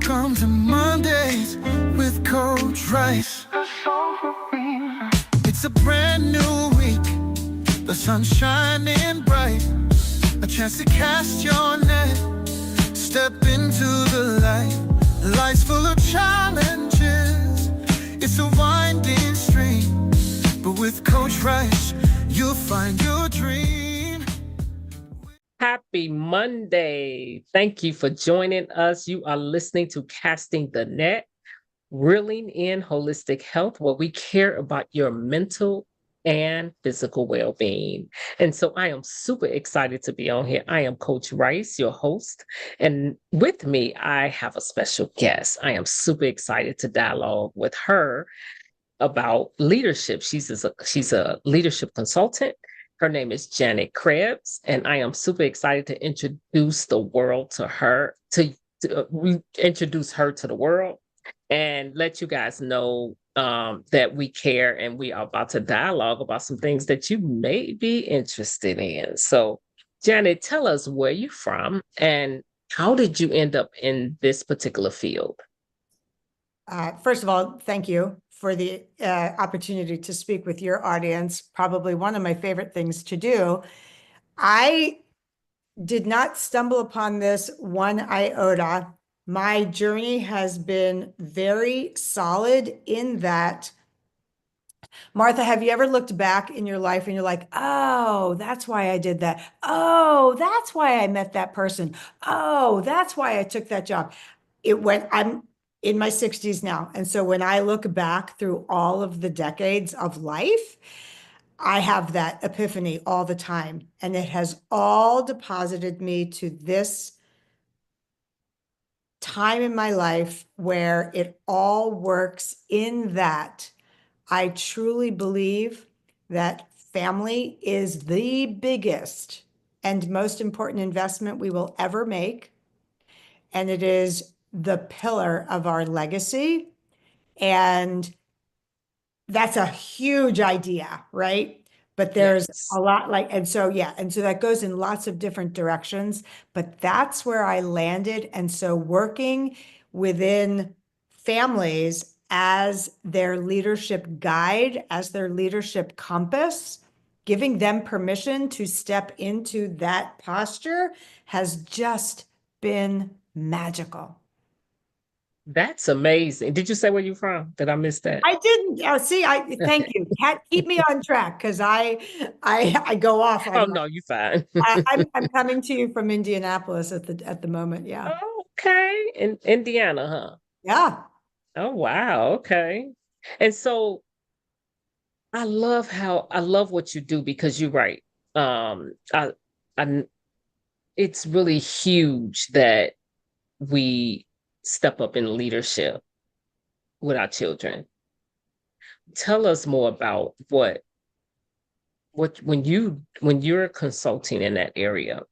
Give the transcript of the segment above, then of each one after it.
Welcome to Mondays with Coach Rice. It's a brand new week, the sun's shining bright. A chance to cast your net, step into the light. Life's full of challenges, it's a winding stream. But with Coach Rice, you'll find your dream. Happy Monday. Thank you for joining us. You are listening to Casting the Net, reeling in holistic health, where we care about your mental and physical well-being. And so I am super excited to be on here. I am Coach Rice, your host. And with me, I have a special guest. I am super excited to dialogue with her about leadership. She's a leadership consultant. Her name is Janet Krebs, and I am super excited to introduce the world to her, to introduce her to the world and let you guys know that we care and we are about to dialogue about some things that you may be interested in. So, Janet, tell us where you're from and how did you end up in this particular field? First of all, thank you for the opportunity to speak with your audience. Probably one of my favorite things to do. I did not stumble upon this one iota. My journey has been very solid in that. Martha, have you ever looked back in your life and you're like, oh, that's why I did that. Oh, that's why I met that person. Oh, that's why I took that job. I'm in my 60s now. And so when I look back through all of the decades of life, I have that epiphany all the time. And it has all deposited me to this time in my life where it all works in that I truly believe that family is the biggest and most important investment we will ever make. And it is the pillar of our legacy. And that's a huge idea, right? But there's a lot and so that goes in lots of different directions, but that's where I landed. And so working within families as their leadership guide, as their leadership compass, giving them permission to step into that posture has just been magical. That's amazing. Did you say where you're from? Did I miss that? I didn't. Thank you. Keep me on track because I go off. Oh no, you're fine. I'm coming to you from Indianapolis at the moment. Yeah. Oh, okay. In Indiana, huh? Yeah. Oh wow. Okay. And so I love what you do because you're right. I it's really huge that we step up in leadership with our children. Tell us more about what when you're consulting in that area,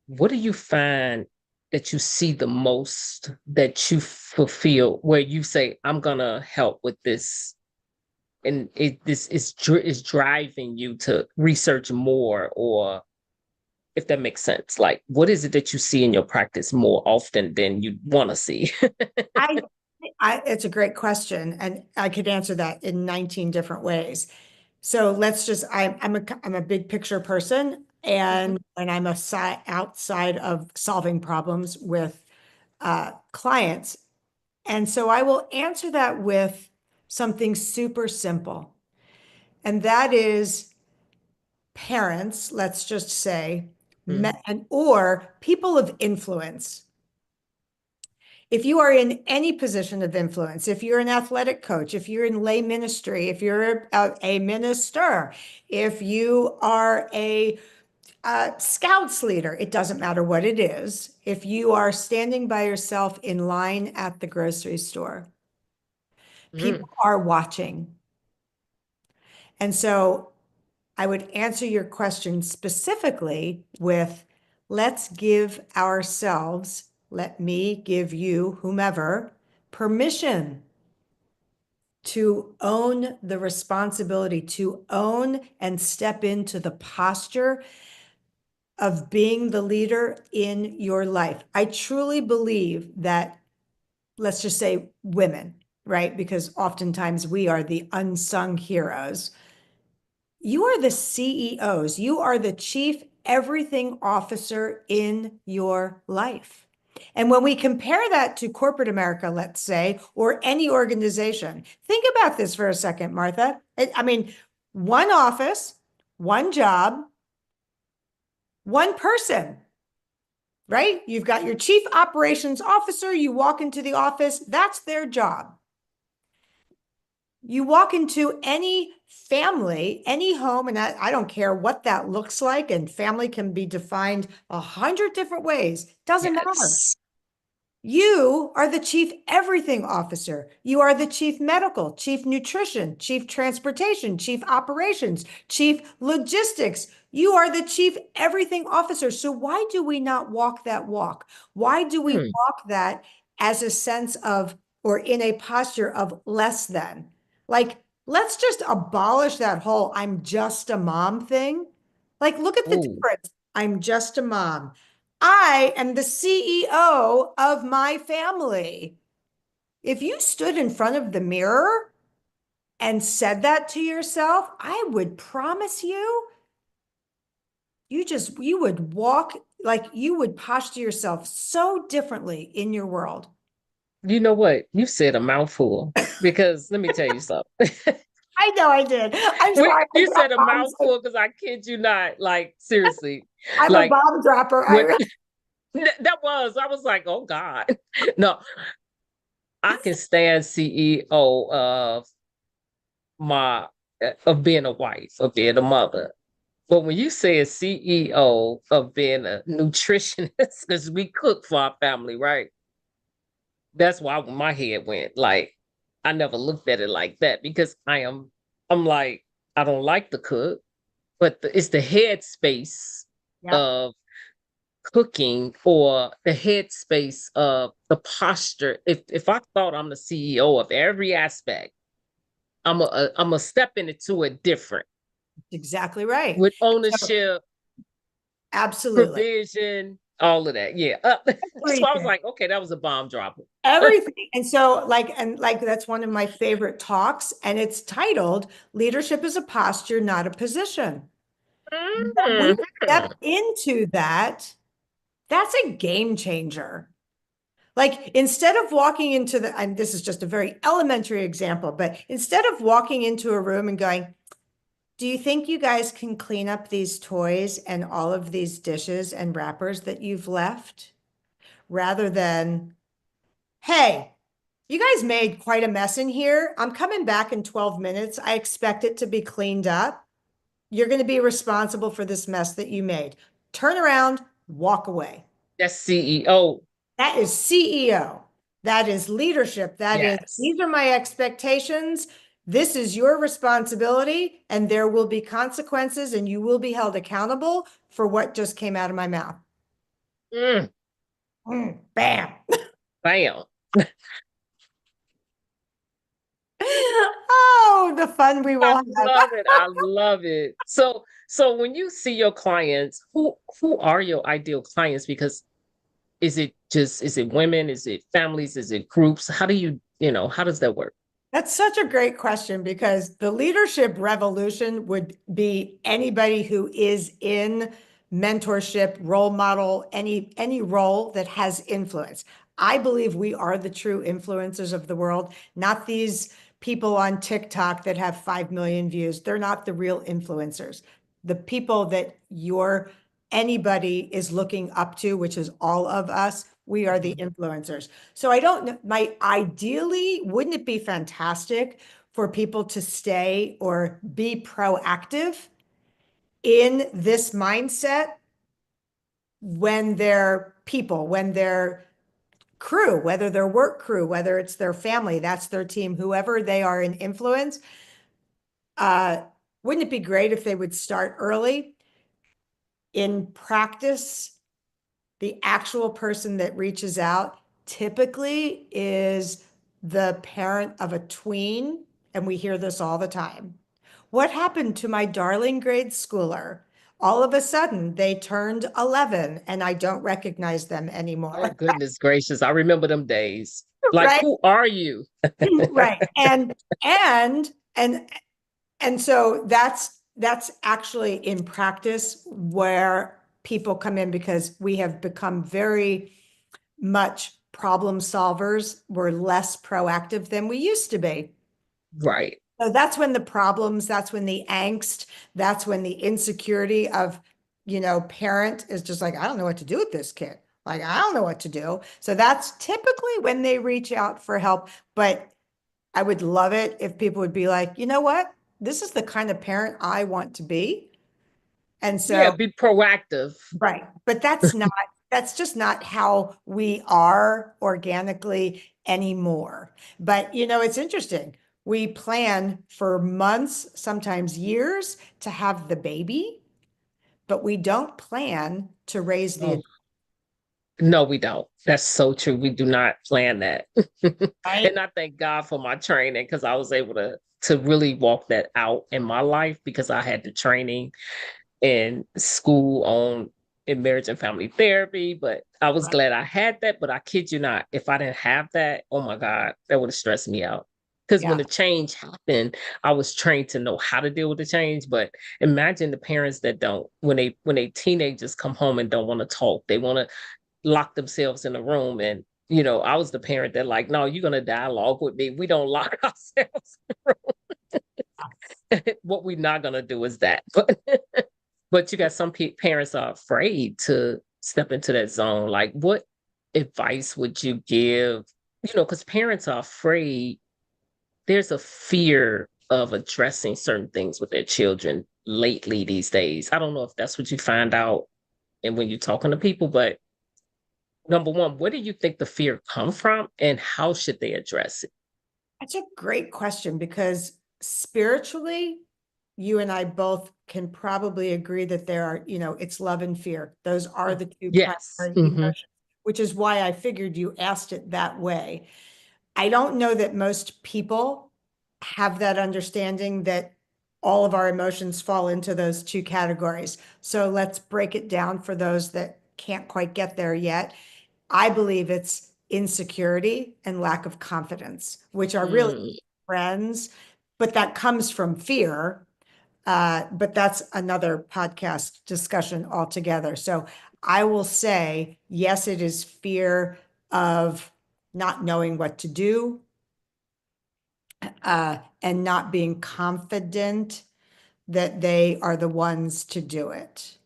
what do you find that you see the most that you fulfill where you say, I'm gonna help with this, and this is driving you to research more, or if that makes sense, like what is it that you see in your practice more often than you want to see? It's a great question, and I could answer that in 19 different ways. So let's just, I'm a big picture person, and when I'm outside of solving problems with clients. And so I will answer that with something super simple. And that is parents, let's just say, or people of influence. If you are in any position of influence, if you're an athletic coach, if you're in lay ministry, if you're a minister, if you are a scouts leader, it doesn't matter what it is. If you are standing by yourself in line at the grocery store, people are watching. And so I would answer your question specifically with, let's give ourselves, let me give you, whomever, permission to own the responsibility, to own and step into the posture of being the leader in your life. I truly believe that let's just say women, right? Because oftentimes we are the unsung heroes. You are the CEOs. You are the chief everything officer in your life. And when we compare that to corporate America, let's say, or any organization, think about this for a second, Martha. I mean, one office, one job, one person, right? You've got your chief operations officer. You walk into the office, that's their job. You walk into any family, any home, and I don't care what that looks like, and family can be defined 100 different ways. Doesn't matter. Yes. You are the chief everything officer. You are the chief medical, chief nutrition, chief transportation, chief operations, chief logistics. You are the chief everything officer. So why do we not walk that walk? Why do we Hmm. walk that as a sense of, or in a posture of less than? Like, let's just abolish that whole I'm just a mom thing. Like, look at the Ooh. difference. I'm just a mom. I am the CEO of my family. If you stood in front of the mirror and said that to yourself, I would promise you, you would walk like you would posture yourself so differently in your world. You know what? You said a mouthful because let me tell you something. I know I did. I'm sorry. I You dropped said a bombs. mouthful because I kid you not. Like, seriously. I'm a Like, bomb dropper. when I was like, oh God. No, I can stand CEO my of being a wife, of being a mother. But when you say a CEO of being a nutritionist, because we cook for our family, right? That's why my head went like I never looked at it like that because I'm like, I don't like to cook, but it's the headspace Yep. of cooking or the headspace of the posture. If I thought I'm the CEO of every aspect, I'm a step into it different Exactly right. with So, ownership, absolutely. provision, all of that. Yeah. So I was Everything. like, okay, that was a bomb dropper. Everything. And that's one of my favorite talks, and it's titled Leadership is a Posture, Not a Position. When we Mhm. step into that, that's a game changer. Like instead of walking into and this is just a very elementary example, but instead of walking into a room and going, do you think you guys can clean up these toys and all of these dishes and wrappers that you've left? Rather than, hey, you guys made quite a mess in here. I'm coming back in 12 minutes. I expect it to be cleaned up. You're going to be responsible for this mess that you made. Turn around, walk away. That's CEO. That is CEO. That is leadership. That is, Yes. these are my expectations. This is your responsibility, and there will be consequences, and you will be held accountable for what just came out of my mouth. Mm, Bam. bam. Oh, the fun we I will have. love it. I love it. So when you see your clients, who are your ideal clients? Because is it women? Is it families? Is it groups? How do how does that work? That's such a great question because the leadership revolution would be anybody who is in mentorship, role model, any role that has influence. I believe we are the true influencers of the world, not these people on TikTok that have 5 million views. They're not the real influencers. The people that anybody is looking up to, which is all of us, we are the Mhm. influencers. So I don't know, ideally, wouldn't it be fantastic for people to stay or be proactive in this mindset when they're people, when they're crew, whether they're work crew, whether it's their family, that's their team, whoever they are in influence. Uh, wouldn't it be great if they would start early in practice? The actual person that reaches out typically is the parent of a tween, and we hear this all the time. What happened to my darling grade schooler? All of a sudden, they turned 11 and I don't recognize them Oh anymore. goodness gracious. I remember them days. Like, Right. who are you? Right. And and and so that's actually in practice where people come in, because we have become very much problem solvers. We're less proactive than we used to be. Right. So that's when the problems, that's when the angst, that's when the insecurity of, parent is just like, I don't know what to do with this kid. Like, I don't know what to do. So that's typically when they reach out for help. But I would love it if people would be like, you know what? This is the kind of parent I want to be. And Yeah, so, be proactive. right. But that's just not how we are organically anymore. But, it's interesting. We plan for months, sometimes years, to have the baby, but we don't plan to raise the Oh, no, we don't. That's so true. We do not plan that. right. And I thank God for my training because I was able to really walk that out in my life because I had the training in school on in marriage and family therapy. But I was Right. glad I had that. But I kid you not, if I didn't have that, oh my God, that would have stressed me out. Because when Yeah. the change happened, I was trained to know how to deal with the change. But imagine the parents that don't, when they teenagers come home and don't want to talk, they want to lock themselves in a room. And I was the parent that like, no, you're gonna dialogue with me. We don't lock ourselves in the room. What we're not gonna do is that. But you got some parents are afraid to step into that zone. Like, what advice would you give? Because parents are afraid. There's a fear of addressing certain things with their children lately these days. I don't know if that's what you find out and when you're talking to people, but number one, where do you think the fear come from and how should they address it? That's a great question, because spiritually, you and I both can probably agree that there are, it's love and fear. Those are the two Yes. primary emotions, which is why I figured you asked it that way. I don't know that most people have that understanding that all of our emotions fall into those two categories. So let's break it down for those that can't quite get there yet. I believe it's insecurity and lack of confidence, which are really Mm, friends, but that comes from fear. But that's another podcast discussion altogether. So I will say, yes, it is fear of not knowing what to do, and not being confident that they are the ones to do it.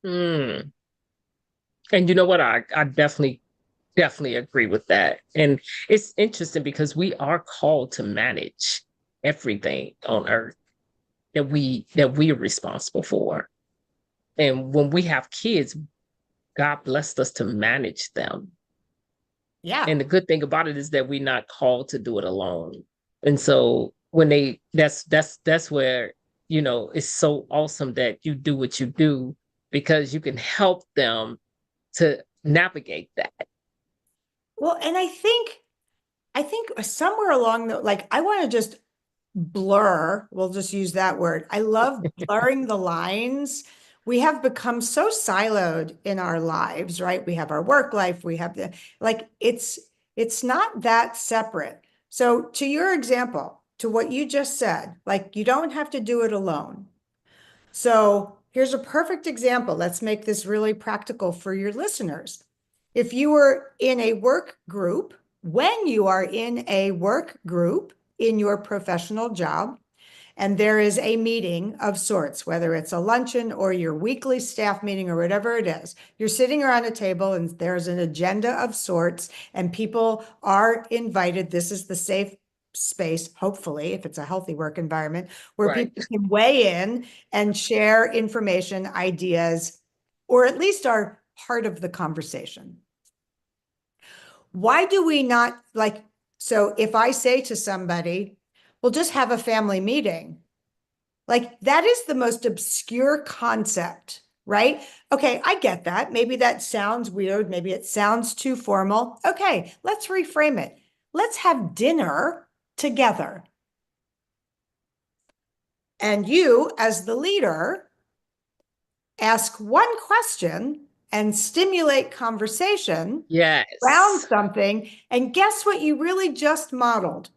mm. And you know what? I definitely agree with that. And it's interesting because we are called to manage everything on earth that we are responsible for. And when we have kids, God blessed us to manage them. Yeah. And the good thing about it is that we're not called to do it alone. And so when that's where, it's so awesome that you do what you do because you can help them to navigate that. Well, and I think somewhere along the, like, I want to just blur, we'll just use that word. I love blurring the lines. We have become so siloed in our lives, right? We have our work life, we have like, it's not that separate. So to your example, to what you just said, like, you don't have to do it alone. So here's a perfect example. Let's make this really practical for your listeners. If you were in a work group, when you are in a work group in your professional job, and there is a meeting of sorts, whether it's a luncheon or your weekly staff meeting or whatever it is, you're sitting around a table and there's an agenda of sorts, and people are invited. This is the safe space, hopefully, if it's a healthy work environment, where Right. people can weigh in and share information, ideas, or at least are part of the conversation. Why do we not, like, so if I say to somebody, well, just have a family meeting, like, that is the most obscure concept, right? Okay, I get that. Maybe that sounds weird. Maybe it sounds too formal. Okay, let's reframe it. Let's have dinner together. And you, as the leader, ask one question and stimulate conversation around Yes. something. And guess what you really just modeled?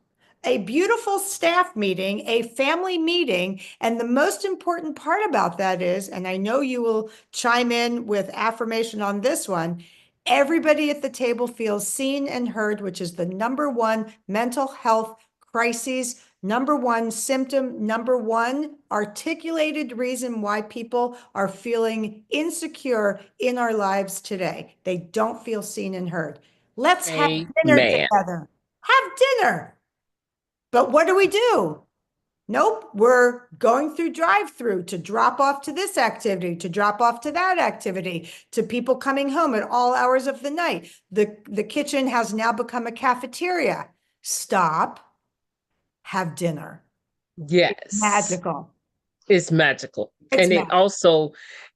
A beautiful staff meeting, a family meeting. And the most important part about that is, and I know you will chime in with affirmation on this one, everybody at the table feels seen and heard, which is the number one mental health crises, number one symptom, number one articulated reason why people are feeling insecure in our lives today. They don't feel seen and heard. Let's have dinner Amen. together. Have dinner. But what do? Nope, we're going through drive-through to drop off to this activity, to drop off to that activity, to people coming home at all hours of the night. The kitchen has now become a cafeteria. Stop, have dinner. Yes. Magical. It's magical. It's And it magical. also,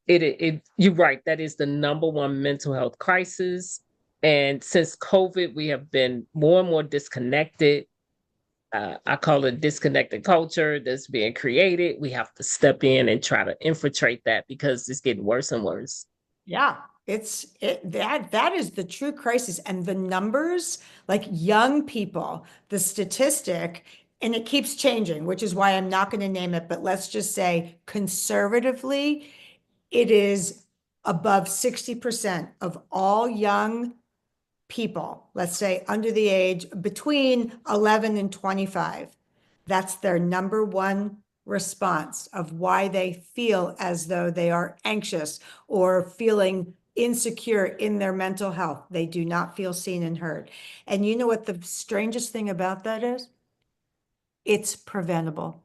you're right, that is the number one mental health crisis. And since COVID, we have been more and more disconnected. I call it disconnected culture that's being created. We have to step in and try to infiltrate that because it's getting worse and worse. Yeah, that is the true crisis. And the numbers, like young people, the statistic, and it keeps changing, which is why I'm not going to name it, but let's just say conservatively, it is above 60% of all young people, let's say under the age between 11 and 25. That's their number one response of why they feel as though they are anxious or feeling insecure in their mental health. They do not feel seen and heard. And you know what the strangest thing about that is? It's preventable.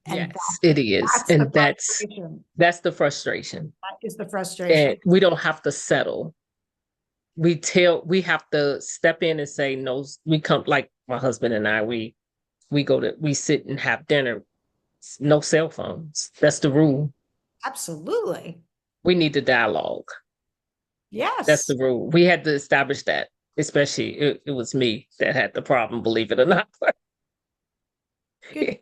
And Yes, it is. that's the And frustration. that's the frustration. That is the And frustration. we don't have to settle. We have to step in and say no. We come, like my husband and I, we sit and have dinner. No cell phones. That's the rule. Absolutely. We need the dialogue. That's Yes. the rule. We had to establish that, especially it was me that had the problem, believe it or not. Good.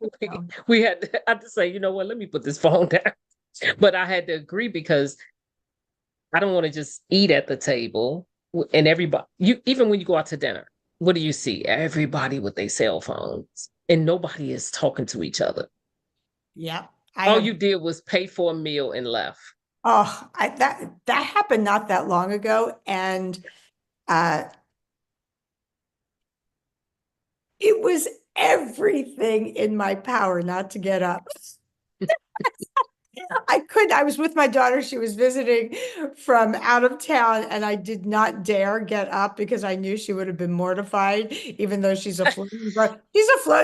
For you. I had to say, you know what, let me put this phone down. But I had to agree because I don't want to just eat at the table and everybody, even when you go out to dinner, what do you see? Everybody with their cell phones and nobody is talking to each other. Yeah. I All have you did was pay for a meal and left. Oh, that happened not that long ago, and uh, it was everything in my power not to get up. I couldn't. I was with my daughter. She was visiting from out of town, and I did not dare get up because I knew she would have been mortified, even though she's a flown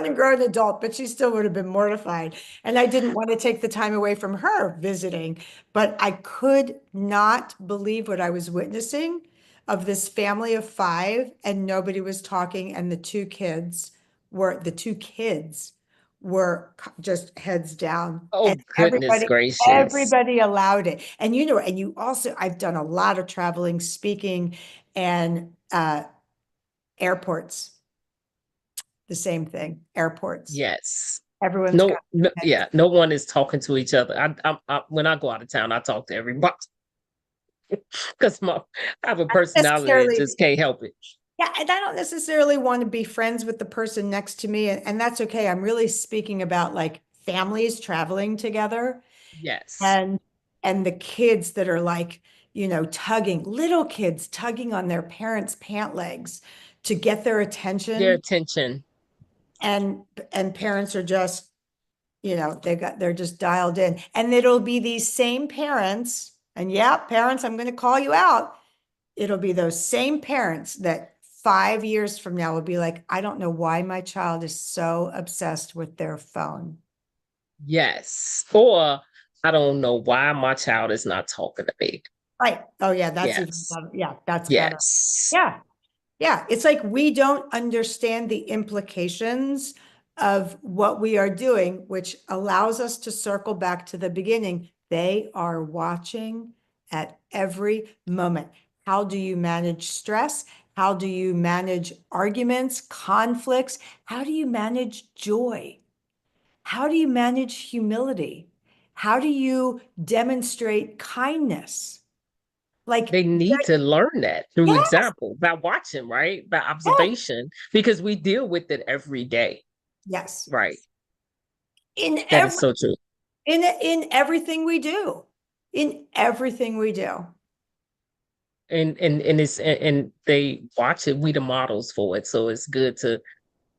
and grown adult, but she still would have been mortified. And I didn't want to take the time away from her visiting, but I could not believe what I was witnessing of this family of five, and nobody was talking, and the two kids were just heads down, Oh, and goodness gracious. everybody allowed it. And and you also, I've done a lot of traveling, speaking, and airports, the same thing, airports. Yes. Everyone's No, got no, yeah, no one is talking to each other. When I go out of town, I talk to everybody because I have a personality that necessarily, just can't help it. yeah, and I don't necessarily want to be friends with the person next to me, and that's okay. I'm really speaking about like families traveling together. Yes. And the kids that are like, tugging, little kids tugging on their parents' pant legs to get their Their attention. attention. And parents are just, they're just dialed in. And it'll be these same parents, and yeah, parents, I'm going to call you out. It'll be those same parents that 5 years from now will be like, I don't know why my child is so obsessed with their phone. Yes. Or I don't know why my child is not talking to me. Right. Oh yeah, that's even Yes. better. Yeah, that's better. Yes. Yeah. Yeah, it's like we don't understand the implications of what we are doing, which allows us to circle back to the beginning. They are watching at every moment. How do you manage stress? How do you manage arguments, conflicts? How do you manage joy? How do you manage humility? How do you demonstrate kindness? Like, They need to learn that through yes, example, by watching, right? By yes, observation, because we deal with it every day, yes. right? In That every is so true. in everything we do. In everything we do. And it's and they watch it, we the models for it. So it's good to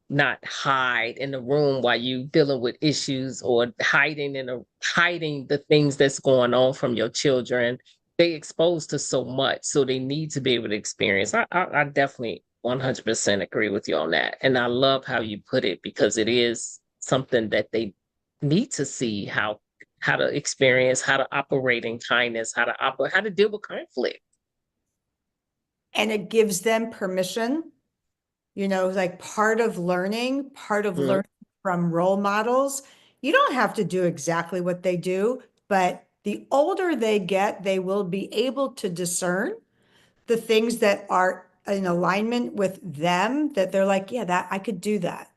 not hide in the room while you dealing with issues, or hiding the things that's going on from your children. They exposed to so much, so they need to be able to experience. I definitely 100% agree with you on that, and I love how you put it, because it is something that they need to see how to experience, how to operate in kindness, how to deal with conflict. And it gives them permission, like part of Mhm. learning from role models. You don't have to do exactly what they do, but the older they get, they will be able to discern the things that are in alignment with them, that they're like, yeah, that I could do that.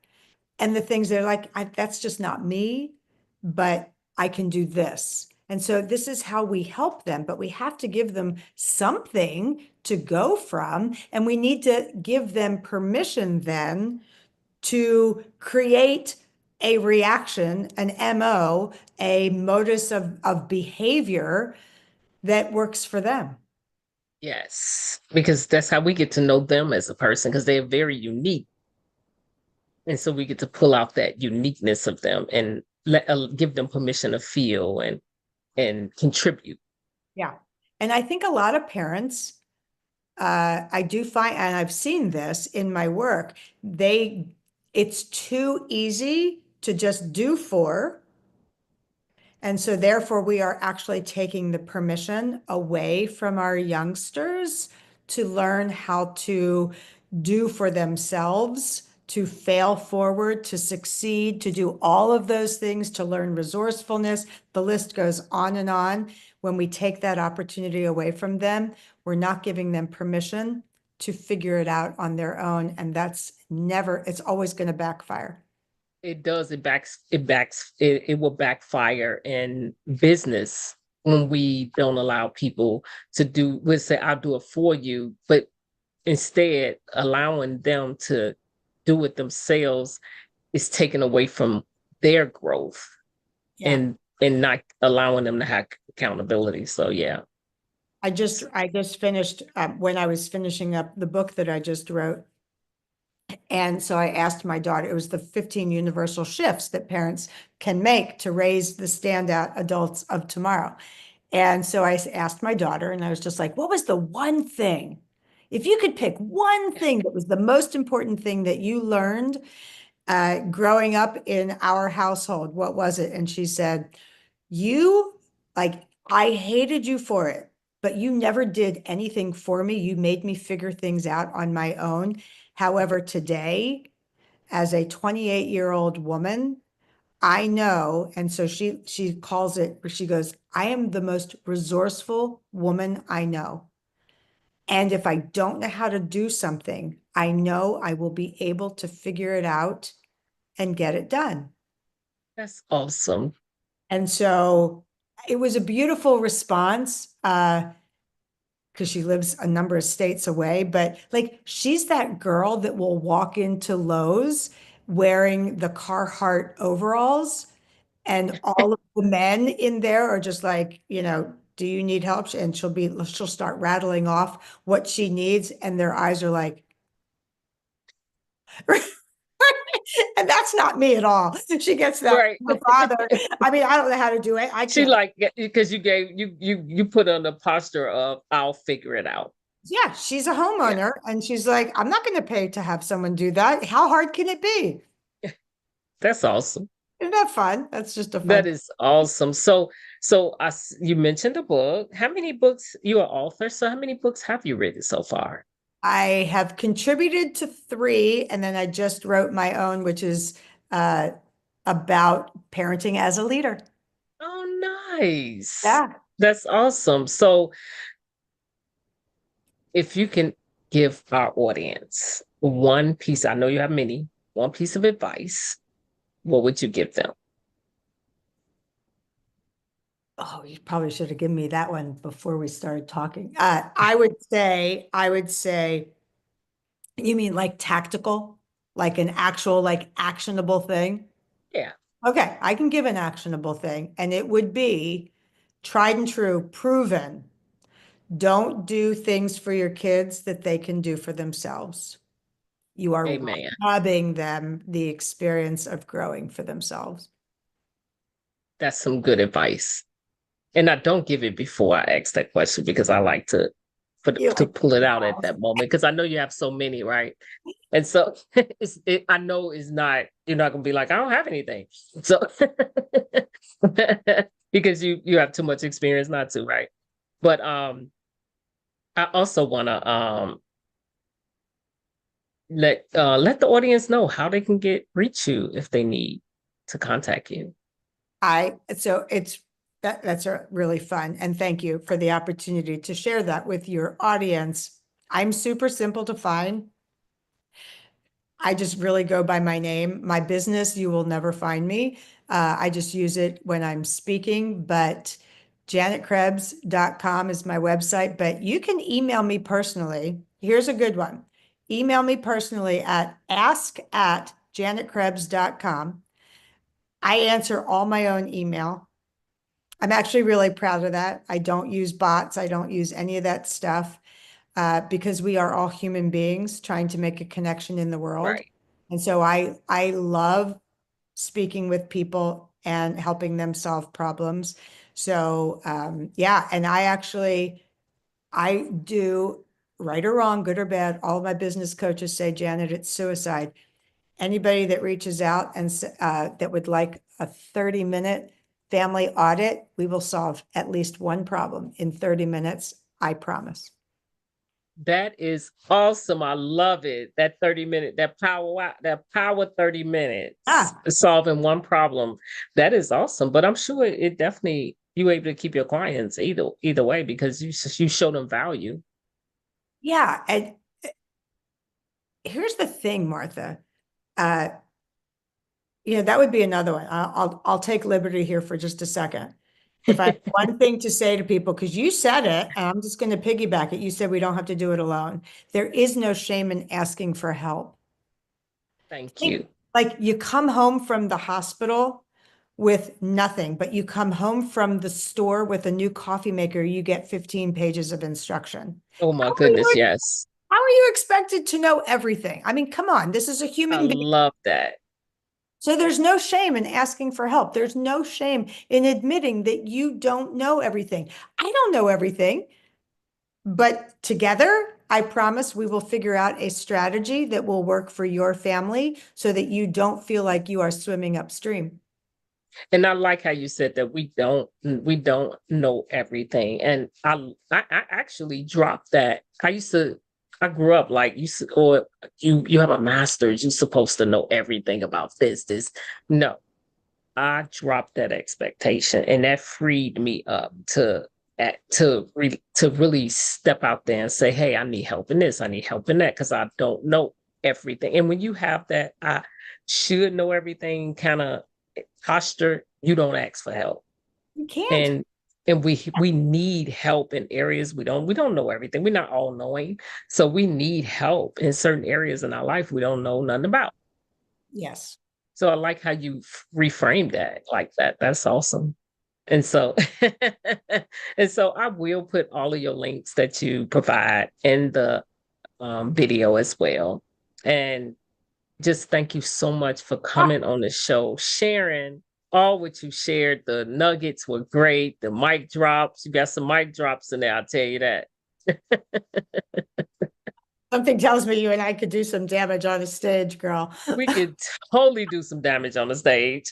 And the things they're like, that's just not me, but I can do this. And so this is how we help them, but we have to give them something to go from, and we need to give them permission then to create a reaction, an MO, a modus of behavior that works for them. Yes, because that's how we get to know them as a person, because they're very unique. And so we get to pull out that uniqueness of them and give them permission to feel and contribute. Yeah. And I think a lot of parents, I do find, and I've seen this in my work, it's too easy to just do for. And so therefore we are actually taking the permission away from our youngsters to learn how to do for themselves, to fail forward, to succeed, to do all of those things, to learn resourcefulness. The list goes on and on. When we take that opportunity away from them, we're not giving them permission to figure it out on their own. And it's always going to backfire. It does, it will backfire in business when we don't allow people to do, we'll say, I'll do it for you, but instead allowing them to do it themselves is taken away from their growth, Yeah. and not allowing them to have accountability. So yeah. I just finished when I was finishing up the book that I just wrote. And so I asked my daughter, it was the 15 universal shifts that parents can make to raise the standout adults of tomorrow. And so I asked my daughter, and I was just like, what was the one thing? If you could pick one thing that was the most important thing that you learned growing up in our household, what was it? And she said, you, like, I hated you for it, but you never did anything for me. You made me figure things out on my own. However, today, as a 28-year-old woman, I know, and so she calls it, she goes, I am the most resourceful woman I know. And if I don't know how to do something, I know I will be able to figure it out and get it done. That's awesome. And so it was a beautiful response, because she lives a number of states away, but like she's that girl that will walk into Lowe's wearing the Carhartt overalls, and all of the men in there are just like, do you need help? And she'll start rattling off what she needs, and their eyes are like, and that's not me at all. She gets that Right. from her father. I mean, I don't know how to do it. I She can't. like, because you put on the posture of, I'll figure it out. Yeah, she's a Yeah. homeowner, and she's like, I'm not going to pay to have someone do that. How hard can it be? That's awesome. Isn't that fun? That's just a fun. That is awesome. You mentioned a book. How many books? You're an author, so how many books have you written so far? I have contributed to 3, and then I just wrote my own, which is uh, about parenting as a leader. Oh, nice. Yeah. That's awesome. So if you can give our audience one piece, I know you have many, one piece of advice, what would you give them? Oh, you probably should have given me that one before we started talking. I would say, you mean like tactical, like an actual, like actionable thing? Yeah. Okay, I can give an actionable thing, and it would be tried and true, proven. Don't do things for your kids that they can do for themselves. You are Amen. robbing them the experience of growing for themselves. That's some good advice. And I don't give it before I ask that question because I like to You to like, pull it out at that moment because I know you have so many, right? And so I know it's not, you're not gonna be like, I don't have anything. So because you have too much experience not to, right? But I also wanna let the audience know how they can reach you if they need to contact you. so it's that's a really fun, and thank you for the opportunity to share that with your audience. I'm super simple to find. I just really go by my name. My business, you will never find me. I just use it when I'm speaking, but janetkrebs.com is my website, but you can email me personally. Here's a good one. Email me personally at ask@janetkrebs.com. I answer all my own email. I'm actually really proud of that. I don't use bots. I don't use any of that stuff because we are all human beings trying to make a connection in the world. Right. And so I love speaking with people and helping them solve problems. So yeah, and I do, right or wrong, good or bad, all of my business coaches say, Janet, it's suicide. Anybody that reaches out and that would like a 30-minute family audit, we will solve at least one problem in 30 minutes, I promise. That is awesome. I love it. That 30-minute, that power 30 minutes Ah, solving one problem. That is awesome. But I'm sure it definitely you able to keep your clients either way because you show them value. yeah. And here's the thing, Martha. Uh, that would be another one. I'll take liberty here for just a second. If I have one thing to say to people, because you said it, and I'm just going to piggyback it. You said we don't have to do it alone. There is no shame in asking for help. Thank Think, you. like you come home from the hospital with nothing, but you come home from the store with a new coffee maker, you get 15 pages of instruction. Oh How my are goodness, you, yes. how are you expected to know everything? I mean, come on, this is a I human being. love that. So there's no shame in asking for help. There's no shame in admitting that you don't know everything. I don't know everything, but together, I promise we will figure out a strategy that will work for your family so that you don't feel like you are swimming upstream. And I like how you said that we don't know everything. And I actually dropped that. I grew up like or you have a master's, you're supposed to know everything about this. No, I dropped that expectation and that freed me up to really step out there and say, hey, I need help in this, I need help in that, because I don't know everything. And when you have that I should know everything kind of posture, you don't ask for help. You can't. And we need help in areas we don't know everything. We're not all knowing. So we need help in certain areas in our life we don't know nothing about. Yes. So I like how you reframed that like that. That's awesome. And so and so I will put all of your links that you provide in the video as well. And just thank you so much for coming on the show, sharing all what you shared. The nuggets were great. The mic drops, you got some mic drops in there, I'll tell you that. Something tells me you and I could do some damage on the stage, girl. We could totally do some damage on the stage.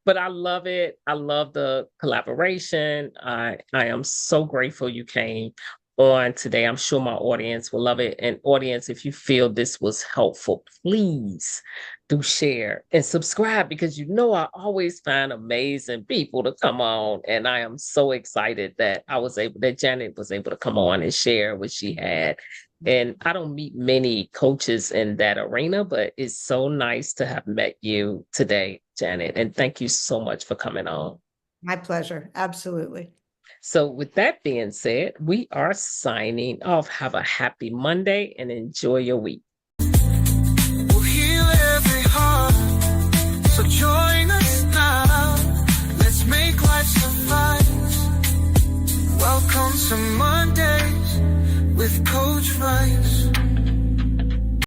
But I love it. I love the collaboration. I am so grateful you came on today. I'm sure my audience will love it. And audience, if you feel this was helpful, please do share and subscribe because I always find amazing people to come on. And I am so excited that Janet was able to come on and share what she had. And I don't meet many coaches in that arena, but it's so nice to have met you today, Janet. And thank you so much for coming on. My pleasure. Absolutely. So, with that being said, we are signing off. Have a happy Monday and enjoy your week. We'll heal every heart. So join us now. Let's make life suffice. Welcome to Mondays with Coach Rice.